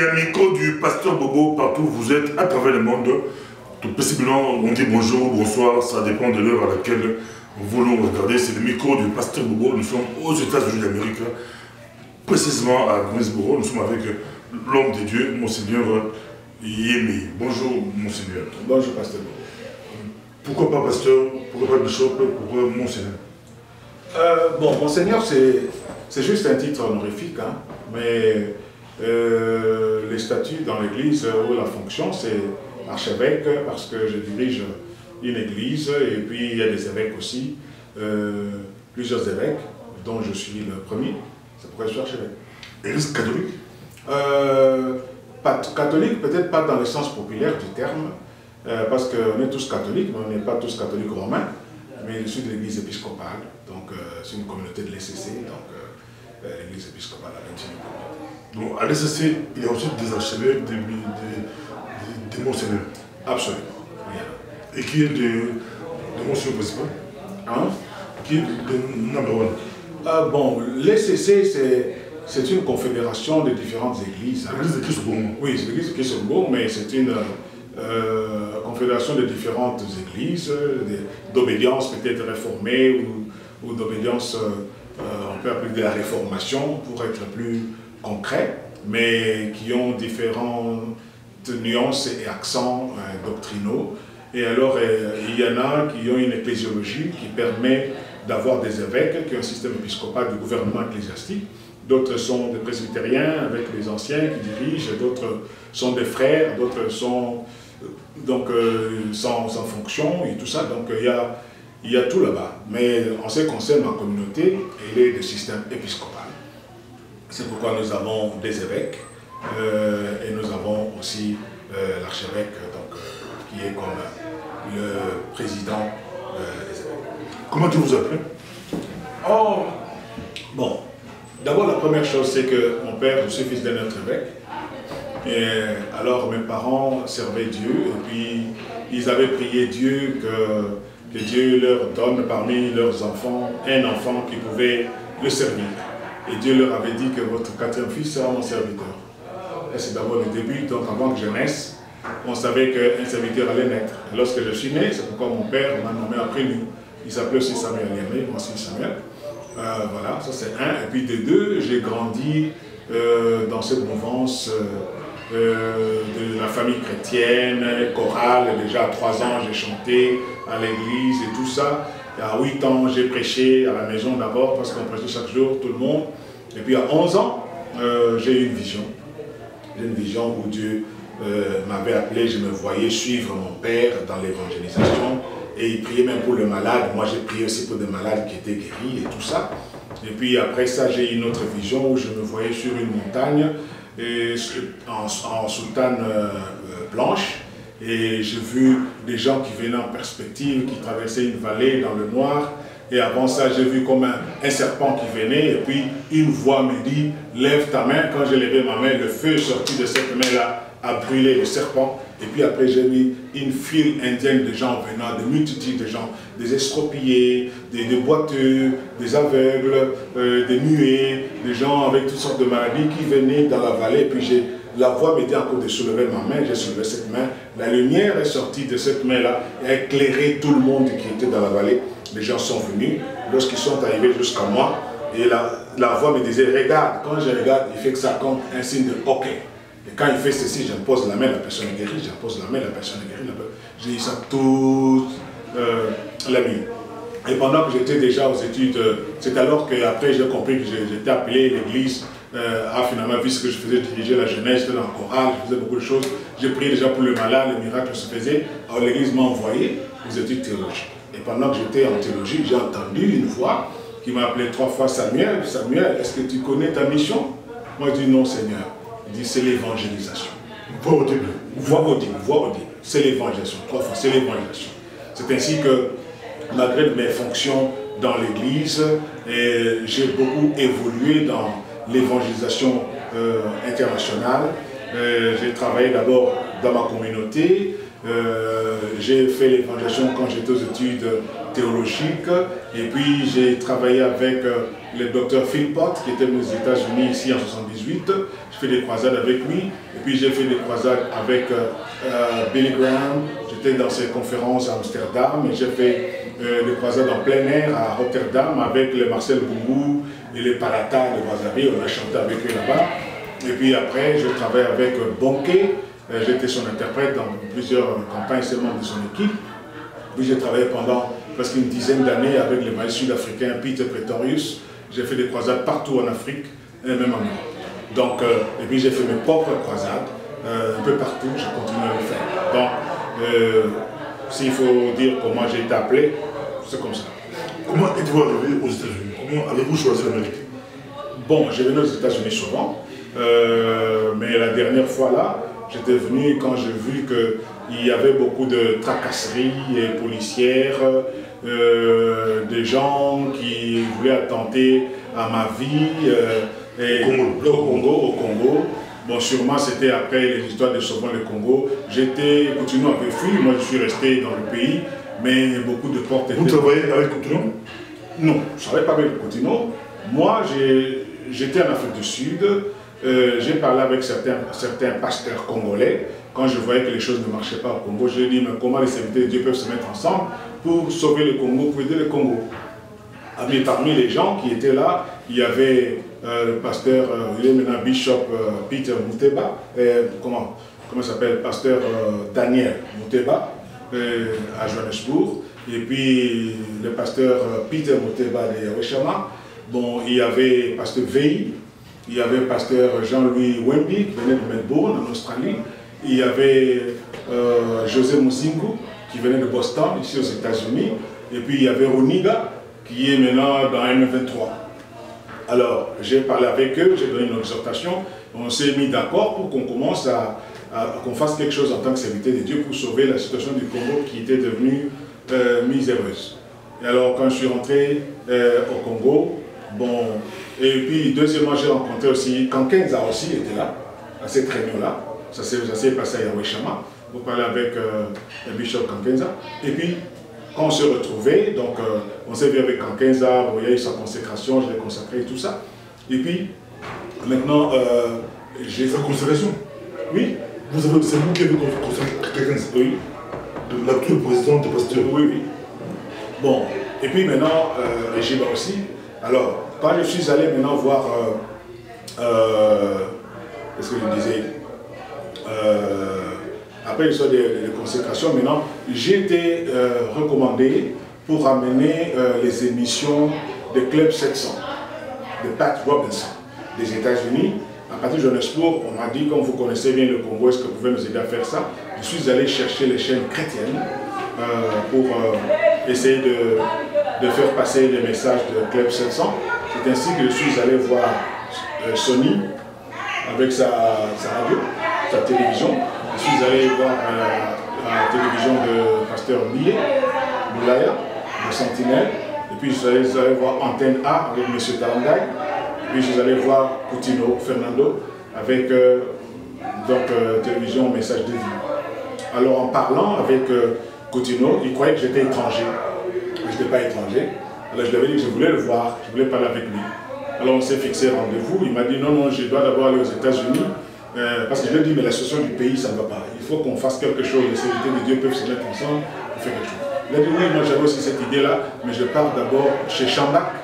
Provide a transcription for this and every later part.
un micro du pasteur Bobo partout où vous êtes à travers le monde. Tout possiblement, on dit bonjour, bonsoir, ça dépend de l'heure à laquelle vous nous regardez. C'est le micro du pasteur Bobo. Nous sommes aux États-Unis d'Amérique, précisément à Greensboro. Nous sommes avec l'homme de Dieu, Monseigneur Yemi. Bonjour, Monseigneur. Bonjour, pasteur Bobo. Pourquoi pas pasteur? Pourquoi pas bishop? Pourquoi Monseigneur? Bon, Monseigneur, c'est juste un titre honorifique, hein, mais les statuts dans l'église ou la fonction, c'est archevêque, parce que je dirige une église, et puis il y a des évêques aussi, plusieurs évêques, dont je suis le premier, c'est pourquoi je suis archevêque. Église catholique? Pas catholique, peut-être pas dans le sens populaire du terme, parce qu'on est tous catholiques, mais on n'est pas tous catholiques romains, mais je suis de l'église épiscopale, donc c'est une communauté de l'ECC, donc l'église épiscopale a 21 communautés. Donc à l'ECC, il y a aussi des archevêques, des monseigneurs. Absolument. Et qui est de monseigneur principal? Hein? Qui est de number one? Bon, l'ECC, c'est une confédération de différentes églises. Hein. L'église de Christ-au-Bourg. Oui, c'est l'église de Christ-au-Bourg, mais c'est une confédération de différentes églises, d'obédience peut-être réformée ou d'obédience, on peut appeler de la réformation pour être plus concret, mais qui ont différentes nuances et accents doctrinaux. Et alors, il y en a qui ont une ecclésiologie qui permet d'avoir des évêques, qui ont un système épiscopal de gouvernement ecclésiastique. D'autres sont des presbytériens avec les anciens qui dirigent, d'autres sont des frères, d'autres sont donc sans fonction et tout ça. Donc il y a tout là-bas. Mais en ce qui concerne ma communauté, elle est de système épiscopal. C'est pourquoi nous avons des évêques et nous avons aussi l'archevêque qui est comme le président des évêques. Comment tu vous appelles? Oh, bon. D'abord, la première chose, c'est que mon père, je suis fils d'un autre évêque. Et alors, mes parents servaient Dieu, et puis ils avaient prié Dieu que Dieu leur donne parmi leurs enfants un enfant qui pouvait le servir. Et Dieu leur avait dit que votre quatrième fils sera mon serviteur. Et c'est d'abord le début, donc avant que je naisse, on savait qu'un serviteur allait naître. Et lorsque je suis né, c'est pourquoi mon père m'a nommé après lui. Il s'appelait aussi Samuel Yemé, moi aussi Samuel. Voilà, ça c'est un. Et puis de deux, j'ai grandi dans cette mouvance de la famille chrétienne, chorale. Déjà à 3 ans, j'ai chanté à l'église et tout ça. Et à 8 ans, j'ai prêché à la maison d'abord, parce qu'on prêchait chaque jour, tout le monde. Et puis à 11 ans, j'ai eu une vision. J'ai une vision où Dieu m'avait appelé, je me voyais suivre mon père dans l'évangélisation. Et il priait même pour le malade. Moi, j'ai prié aussi pour des malades qui étaient guéris et tout ça. Et puis après ça, j'ai eu une autre vision où je me voyais sur une montagne et en soutane blanche. Et j'ai vu des gens qui venaient en perspective, qui traversaient une vallée dans le noir. Et avant ça, j'ai vu comme un serpent qui venait. Et puis une voix me dit, lève ta main. Quand j'ai levé ma main, le feu sorti de cette main-là a brûlé le serpent. Et puis après, j'ai vu une file indienne de gens venant, de multitudes de gens, des estropiés, des boiteux, des aveugles, des muets, des gens avec toutes sortes de maladies qui venaient dans la vallée. Et puis la voix m'était encore de soulever ma main, j'ai soulevé cette main. La lumière est sortie de cette main-là et a éclairé tout le monde qui était dans la vallée. Les gens sont venus. Lorsqu'ils sont arrivés jusqu'à moi, et la voix me disait, regarde. Quand je regarde, il fait que ça comme un signe de OK. Et quand il fait ceci, je pose la main, la personne est guérie, je pose la main, la personne est guérie. J'ai dit ça toute la nuit. Et pendant que j'étais déjà aux études, c'est alors qu'après j'ai compris que j'étais appelé, l'église a finalement vu ce que je faisais, diriger la jeunesse, j'étais dans le choral, je faisais beaucoup de choses. J'ai prié déjà pour le malade, le miracle se faisait. Alors l'église m'a envoyé aux études théologiques. Et pendant que j'étais en théologie, j'ai entendu une voix qui m'a appelé 3 fois Samuel. Samuel, est-ce que tu connais ta mission? Moi je dis non Seigneur. Il dit c'est l'évangélisation. Voix audible. Voix audible, voix audible. C'est l'évangélisation. 3 fois, c'est l'évangélisation. C'est ainsi que, malgré mes fonctions dans l'église, j'ai beaucoup évolué dans l'évangélisation internationale. J'ai travaillé d'abord dans ma communauté. J'ai fait l'évangélisation quand j'étais aux études théologique. Et puis j'ai travaillé avec le docteur Philpott qui était aux États-Unis ici en 78. J'ai fait des croisades avec lui. Et puis j'ai fait des croisades avec Billy Graham. J'étais dans ses conférences à Amsterdam. Et j'ai fait des croisades en plein air à Rotterdam avec les Marcel Boungou et les Palata de Wasabi. On a chanté avec eux là-bas. Et puis après, je travaille avec Bonke. J'étais son interprète dans plusieurs campagnes seulement de son équipe. Puis j'ai travaillé pendant presque une dizaine d'années avec le maïs sud-africain Peter Pretorius. J'ai fait des croisades partout en Afrique et même en Europe. Donc, et puis j'ai fait mes propres croisades un peu partout, je continue à le faire. Donc, s'il faut dire comment j'ai été appelé, c'est comme ça. Comment êtes-vous arrivé aux États-Unis? Comment avez-vous choisi l'Amérique? Bon, j'ai venu aux États-Unis souvent, mais la dernière fois là, j'étais venu quand j'ai vu qu'il y avait beaucoup de tracasseries policières, des gens qui voulaient attenter à ma vie au Congo. Bon, sûrement c'était après les histoires de Sauvant le Congo. Cotonou avait fui, moi je suis resté dans le pays, mais beaucoup de portes étaient... Vous travaillez avec Cotonou? Non, je ne travaille pas avec Cotonou. Moi, j'étais en Afrique du Sud. J'ai parlé avec certains pasteurs congolais. Quand je voyais que les choses ne marchaient pas au Congo, je lui ai dit, mais comment les serviteurs de Dieu peuvent se mettre ensemble pour sauver le Congo, pour aider le Congo? Mais parmi les gens qui étaient là, il y avait le pasteur, il est maintenant Bishop Peter Muteba, comment s'appelle, pasteur Daniel Muteba à Johannesburg, et puis le pasteur Peter Muteba de Yaweshama. Bon, il y avait pasteur Vei, il y avait pasteur Jean-Louis Wemby qui venait de Melbourne en Australie, il y avait José Muzingu qui venait de Boston ici aux États-Unis, et puis il y avait Roniga qui est maintenant dans M23. Alors, j'ai parlé avec eux, j'ai donné une exhortation, on s'est mis d'accord pour qu'on commence qu'on fasse quelque chose en tant que serviteur de Dieu pour sauver la situation du Congo qui était devenue miséreuse. Et alors, quand je suis rentré au Congo, bon, et puis deuxièmement, j'ai rencontré aussi, Kankenza aussi était là, à cette réunion-là, ça s'est passé à Yaweshama, pour parler avec le Bishop Kankenza, et puis, quand on s'est retrouvés, donc on s'est vu avec Kankenza, bon, il y a eu sa consécration, je l'ai consacré et tout ça. Et puis, maintenant, j'ai... Sa consécration? Oui. C'est vous qui avez consacré Kankenza? Oui. L'actuel président de Pasteur? Oui, oui. Bon, et puis maintenant, Jiba aussi. Alors, quand je suis allé maintenant voir, qu'est-ce que je disais, après l'histoire de consécration, maintenant, j'ai été recommandé pour amener les émissions de Club 700, de Pat Robinson, des États-Unis. À partir de Johannesburg, on m'a dit, comme vous connaissez bien le Congo, est-ce que vous pouvez nous aider à faire ça? Je suis allé chercher les chaînes chrétiennes pour essayer de faire passer les messages de Club 700. C'est ainsi que je suis allé voir Sony avec sa radio, sa télévision. Je suis allé voir la télévision de Pasteur Boulaya, de Sentinelle. Et puis je suis allé voir Antenne A avec M. Talangay. Et puis je suis allé voir Coutinho, Fernando, avec télévision Message de vie. Alors en parlant avec Coutinho, il croyait que j'étais étranger. Mais je n'étais pas étranger. Alors je lui avais dit que je voulais le voir, je voulais parler avec lui. Alors on s'est fixé rendez-vous. Il m'a dit non, je dois d'abord aller aux États-Unis. Parce que je lui ai dit, mais la situation du pays, ça ne va pas. Il faut qu'on fasse quelque chose. Les serviteurs de Dieu peuvent se mettre ensemble pour faire quelque chose. Il a dit, oui, moi j'avais aussi cette idée-là, mais je pars d'abord chez Chambak.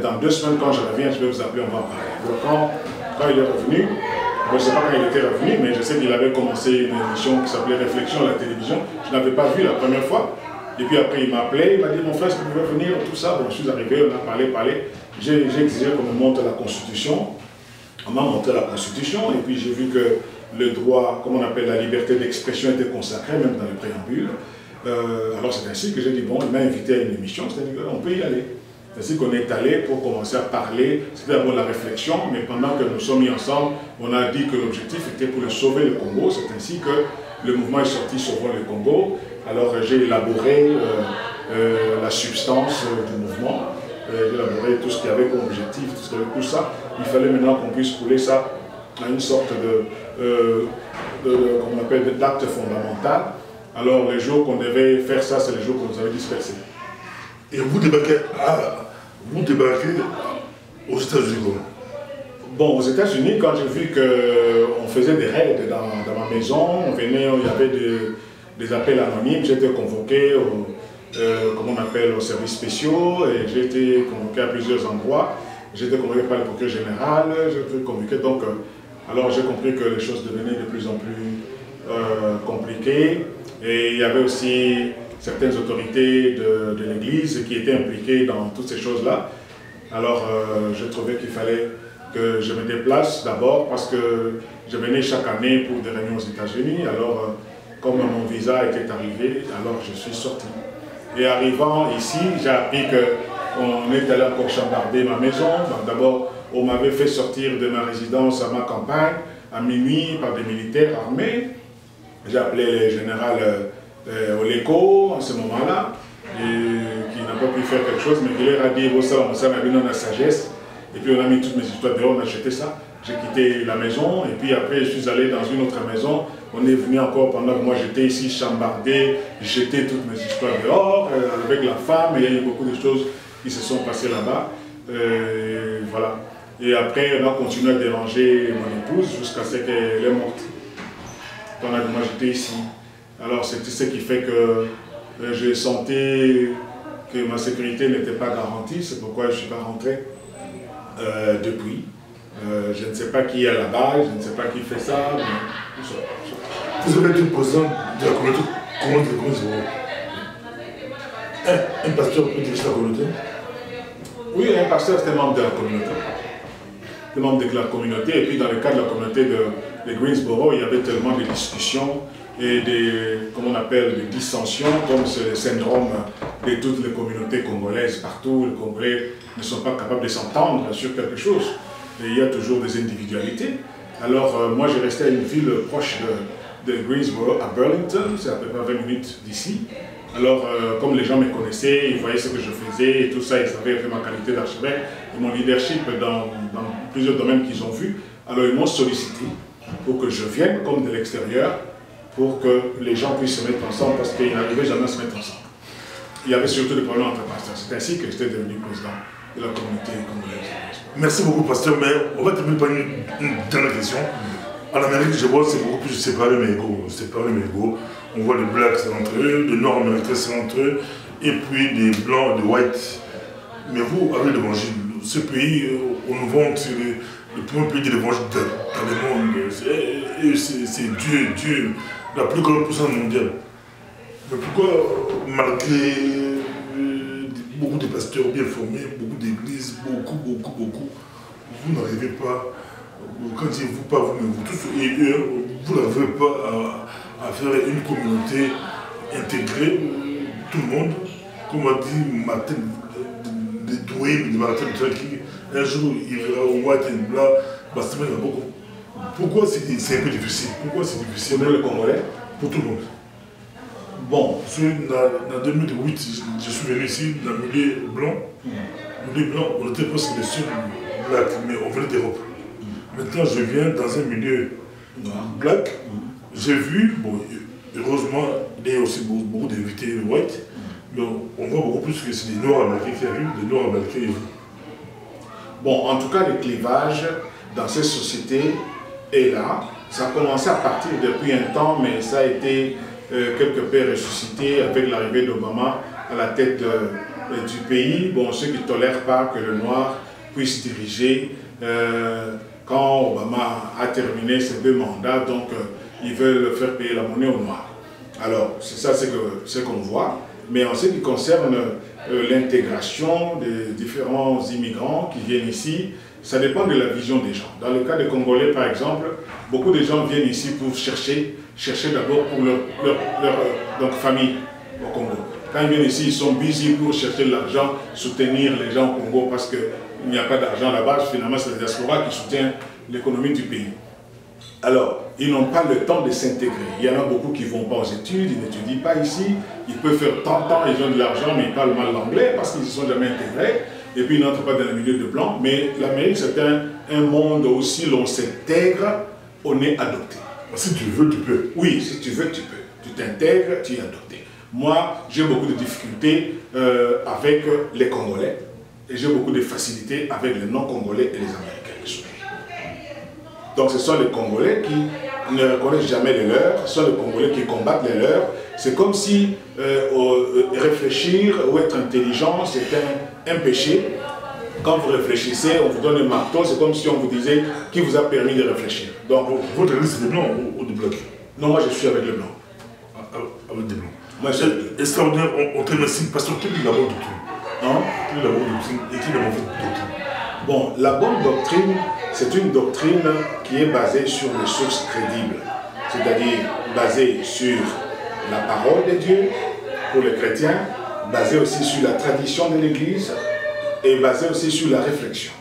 Dans 2 semaines, quand je reviens, je vais vous appeler, on va en parler. Donc quand il est revenu, je ne sais pas quand il était revenu, mais je sais qu'il avait commencé une émission qui s'appelait Réflexion à la télévision. Je ne l'avais pas vu la première fois. Et puis après, il m'a appelé, il m'a dit, mon frère, est-ce que vous pouvez venir, tout ça. Bon, je suis arrivé, on a parlé. J'ai exigé qu'on me montre la Constitution. On m'a montré la Constitution, et puis j'ai vu que le droit, comme on appelle la liberté d'expression, était consacré, même dans le préambule. Alors c'est ainsi que j'ai dit, bon, il m'a invité à une émission, c'est-à-dire qu'on peut y aller. C'est ainsi qu'on est allé pour commencer à parler. C'était d'abord la réflexion, mais pendant que nous sommes mis ensemble, on a dit que l'objectif était pour sauver le Congo. C'est ainsi que le mouvement est sorti Sauvons le Congo. Alors j'ai élaboré la substance du mouvement. J'ai élaboré tout ce qu'il y avait comme objectif, tout ça. Il fallait maintenant qu'on puisse couler ça à une sorte comme on appelle, d'acte fondamental. Alors les jours qu'on devait faire ça, c'est les jours qu'on nous avait dispersés. Et vous débarquez aux États-Unis. Bon, aux États-Unis, quand j'ai vu qu'on faisait des raids dans ma maison, on venait, il y avait des appels anonymes, j'étais convoqué aux services spéciaux, et j'ai été convoqué à plusieurs endroits. J'étais convoqué par le procureur général, j'ai été convoqué, donc alors j'ai compris que les choses devenaient de plus en plus compliquées. Et il y avait aussi certaines autorités de l'Église qui étaient impliquées dans toutes ces choses-là. Alors je trouvais qu'il fallait que je me déplace d'abord parce que je venais chaque année pour des réunions aux États-Unis. Alors comme mon visa était arrivé, alors je suis sorti. Et arrivant ici, j'ai appris qu'on est allé encore chambarder ma maison. D'abord, on m'avait fait sortir de ma résidence à ma campagne à minuit par des militaires armés. J'ai appelé le général Oleko en ce moment-là, qui n'a pas pu faire quelque chose, mais qui leur a dit « ça m'a donné la sagesse ». Et puis on a mis toutes mes histoires dehors, on a jeté ça. J'ai quitté la maison et puis après je suis allé dans une autre maison. On est venu encore pendant que moi j'étais ici chambardé, jeter toutes mes histoires dehors avec la femme, et il y a eu beaucoup de choses qui se sont passées là-bas. Voilà. Et après on a continué à déranger mon épouse jusqu'à ce qu'elle est morte. Pendant que moi j'étais ici. Alors c'est ce qui fait que j'ai senti que ma sécurité n'était pas garantie, c'est pourquoi je ne suis pas rentré depuis. Je ne sais pas qui est là-bas, je ne sais pas qui fait ça, mais tout ça. Vous avez été président de la communauté, comment un pasteur peut diriger la communauté? Oui, un pasteur c'est un membre de la communauté. Un membre de la communauté, et puis dans le cadre de la communauté de Greensboro, il y avait tellement de discussions et comment on appelle, des dissensions, comme c'est le syndrome de toutes les communautés congolaises. Partout, les Congolais ne sont pas capables de s'entendre sur quelque chose. Et il y a toujours des individualités. Alors, moi, j'ai resté à une ville proche de Greensboro, à Burlington, c'est à peu près 20 minutes d'ici. Alors, comme les gens me connaissaient, ils voyaient ce que je faisais et tout ça, ils savaient ma qualité d'archevêque et mon leadership dans plusieurs domaines qu'ils ont vus. Alors, ils m'ont sollicité pour que je vienne comme de l'extérieur, pour que les gens puissent se mettre ensemble, parce qu'ils n'arrivaient jamais à se mettre ensemble. Il y avait surtout des problèmes entre pasteurs. C'est ainsi que j'étais devenu président de la communauté congolaise. Merci beaucoup, pasteur, mais on va terminer par une dernière question. En Amérique, je vois, c'est beaucoup plus séparé mes égaux. On voit les blacks, c'est entre eux, les noirs américains, c'est entre eux, et puis des blancs, des whites. Mais vous, avec l'évangile, ce pays, on nous vante le premier pays de l'évangile dans le monde. C'est Dieu, la plus grande puissance mondiale. Mais pourquoi, malgré beaucoup de pasteurs bien formés, beaucoup d'églises, beaucoup, vous n'arrivez pas, quand je dis vous, pas vous, mais vous tous, et eux, vous n'arrivez pas à faire une communauté intégrée, tout le monde, comme a dit Martin de Douane, de Martin de qui un jour il verra au white et blanc, Bastiment va beaucoup. Pourquoi c'est un peu difficile? Pourquoi c'est difficile? Pour le Congolais? Pour tout le monde. Bon. En 2008, je suis venu ici dans le milieu blanc. Le milieu blanc, on était presque des seuls blacks, mais on venait d'Europe. Maintenant, je viens dans un milieu black. J'ai vu, bon, heureusement, il y a aussi beaucoup d'invités white, mais on voit beaucoup plus que c'est des noirs américains qui arrivent, des noirs américains qui arrivent. Bon, en tout cas, le clivage dans ces sociétés est là. Ça a commencé à partir depuis un temps, mais ça a été quelque peu ressuscité avec l'arrivée d'Obama à la tête du pays. Bon, ceux qui ne tolèrent pas que le noir puisse diriger, quand Obama a terminé ses 2 mandats, donc ils veulent faire payer la monnaie aux noirs. Alors, c'est ça ce qu'on voit. Mais en ce qui concerne l'intégration des différents immigrants qui viennent ici, ça dépend de la vision des gens. Dans le cas des Congolais, par exemple, beaucoup de gens viennent ici pour chercher d'abord pour leur famille au Congo. Quand ils viennent ici, ils sont busy pour chercher de l'argent, soutenir les gens au Congo parce qu'il n'y a pas d'argent là-bas. Finalement, c'est la diaspora qui soutient l'économie du pays. Alors, ils n'ont pas le temps de s'intégrer. Il y en a beaucoup qui ne vont pas aux études, ils n'étudient pas ici. Ils peuvent faire 30 ans, ils ont de l'argent, mais ils parlent mal l'anglais parce qu'ils ne se sont jamais intégrés. Et puis, ils n'entrent pas dans le milieu de blanc. Mais l'Amérique, c'est un monde aussi où l'on s'intègre, on est adopté. Si tu veux, tu peux. Oui, si tu veux, tu peux. Tu t'intègres, tu es adopté. Moi, j'ai beaucoup de difficultés avec les Congolais et j'ai beaucoup de facilité avec les non-Congolais et les Américains. Donc ce sont les Congolais qui ne reconnaissent jamais les leurs, ce sont les Congolais qui combattent les leurs. C'est comme si réfléchir ou être intelligent, c'est un péché. Quand vous réfléchissez, on vous donne un marteau, c'est comme si on vous disait qui vous a permis de réfléchir. Donc, votre liste c'est des blancs ou des blocs? Non, moi je suis avec les blancs. Avec des blancs. Moi, je... Extraordinaire, on te remercie parce que quelle est la bonne doctrine? Hein? Quelle est la bonne doctrine et quelle est la mauvaise doctrine? Bon, la bonne doctrine, c'est une doctrine qui est basée sur des sources crédibles, c'est-à-dire basée sur la parole de Dieu pour les chrétiens, basée aussi sur la tradition de l'Église et basée aussi sur la réflexion.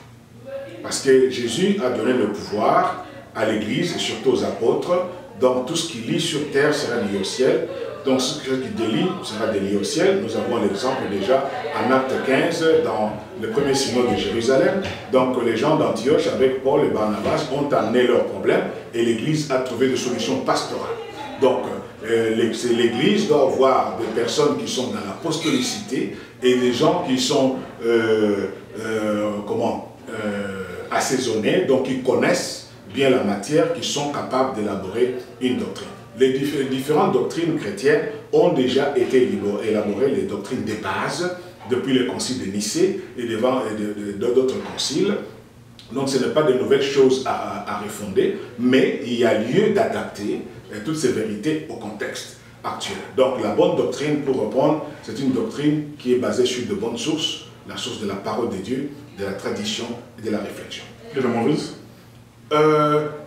Parce que Jésus a donné le pouvoir à l'Église et surtout aux apôtres, donc tout ce qui lit sur terre sera lié au ciel. Donc ce qui délie sera délié au ciel. Nous avons l'exemple déjà en Acte 15 dans le premier synode de Jérusalem. Donc les gens d'Antioche avec Paul et Barnabas ont amené leurs problèmes et l'Église a trouvé des solutions pastorales. Donc l'Église doit avoir des personnes qui sont dans l'apostolicité et des gens qui sont assaisonnés, donc qui connaissent bien la matière, qui sont capables d'élaborer une doctrine. Les différentes doctrines chrétiennes ont déjà été élaborées, les doctrines de base, depuis le concile de Nicée et d'autres conciles. Donc ce n'est pas de nouvelles choses à refonder, mais il y a lieu d'adapter toutes ces vérités au contexte actuel. Donc la bonne doctrine, pour reprendre, c'est une doctrine qui est basée sur de bonnes sources, la source de la parole de Dieu, de la tradition et de la réflexion. Et la mauvaise?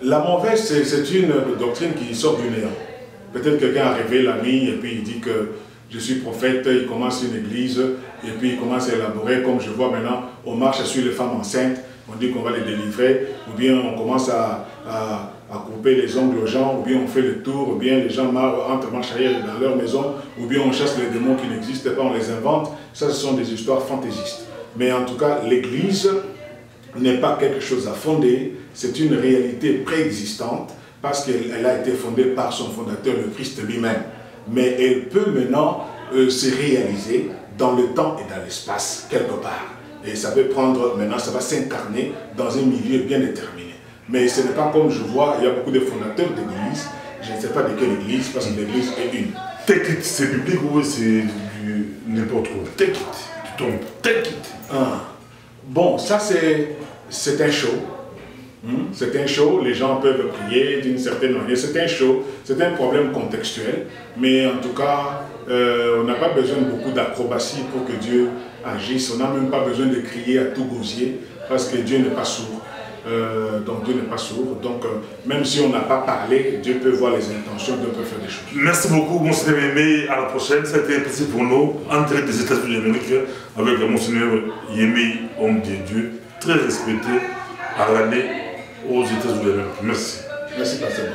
La mauvaise, c'est une doctrine qui sort du néant. Peut-être quelqu'un a rêvé la nuit et puis il dit que je suis prophète, il commence une église et puis il commence à élaborer, comme je vois maintenant, on marche sur les femmes enceintes, on dit qu'on va les délivrer, ou bien on commence à couper les ongles aux gens, ou bien on fait le tour, ou bien les gens entrent marche arrière dans leur maison, ou bien on chasse les démons qui n'existent pas, on les invente. Ça, ce sont des histoires fantaisistes. Mais en tout cas, l'église n'est pas quelque chose à fonder, c'est une réalité préexistante parce qu'elle a été fondée par son fondateur, le Christ lui-même. Mais elle peut maintenant se réaliser dans le temps et dans l'espace, quelque part. Et ça peut prendre, maintenant, ça va s'incarner dans un milieu bien déterminé. Mais ce n'est pas comme je vois, il y a beaucoup de fondateurs d'églises, je ne sais pas de quelle église, parce que l'église est une. Take it, c'est biblique ou c'est du n'importe quoi? Take it, tu tombes, take it. Bon, ça c'est un show. C'est un show, les gens peuvent prier d'une certaine manière, c'est un show, c'est un problème contextuel, mais en tout cas, on n'a pas besoin de beaucoup d'acrobatie pour que Dieu agisse, on n'a même pas besoin de crier à tout gosier, parce que Dieu n'est pas sourd. Donc Dieu n'est pas sourd, donc même si on n'a pas parlé, Dieu peut voir les intentions, Dieu peut faire des choses. Merci beaucoup, Monseigneur Yémé, à la prochaine. Ça a été un plaisir pour nous, en direct des États-Unis d'Amérique, avec Monseigneur Yémé, homme de Dieu, très respecté, à l'année aux États-Unis d'Amérique. Merci. Merci, Pasteur.